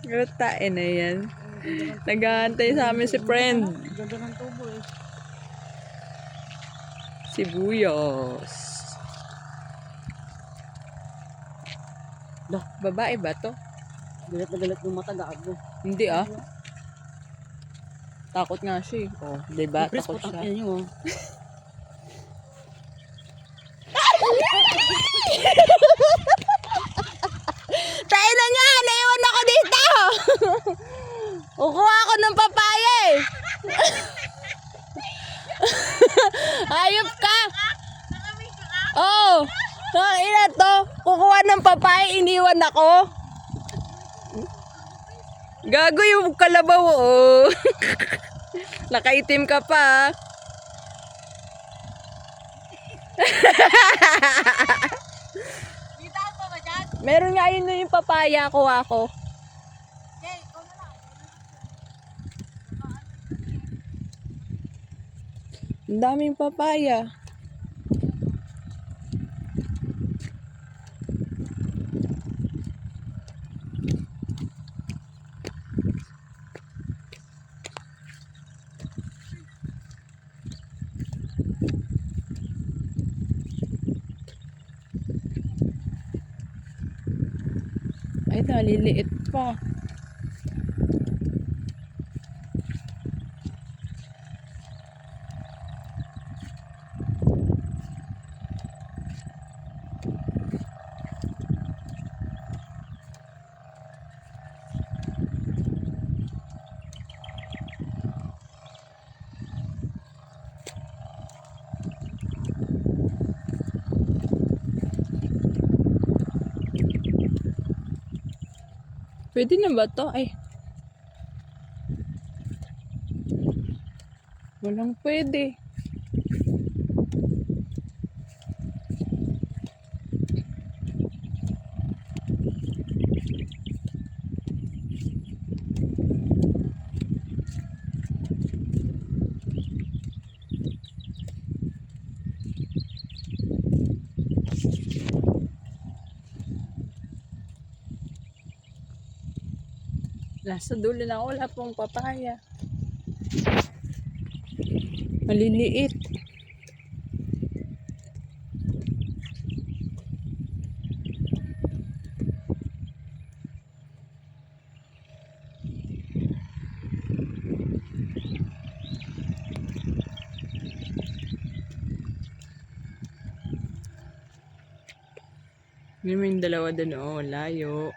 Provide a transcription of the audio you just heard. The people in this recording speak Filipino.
Rutain na yan. Nag-aantay sa amin si friend. Ganda ng tubo eh. Sibuyos. Dah, Babae ba to? galit na galit yung mata, gago. Hindi ah. Takot nga siya eh. Oh, diba? Pres, Takot putang siya. ina nyo, oh. Tayo na nga! Naiwan ako dito! Kukuha ako ng papaya eh! Ayop ka! Oo! Oh, ina to! Kukuha ng papaya, iniwan ako! Gago yung kalabaw oh! Nakaitim ka pa! Dito pa ba dyan? Meron nga yun yung papaya, kuha ko. Okay, ikaw na lang. Ang daming papaya. Ay, naliliit pa. Pwede na ba to? Ay. Walang pwede. Nasa dulo na wala pong papaya. Maliliit. Yun yung dalawa doon, oh, layo.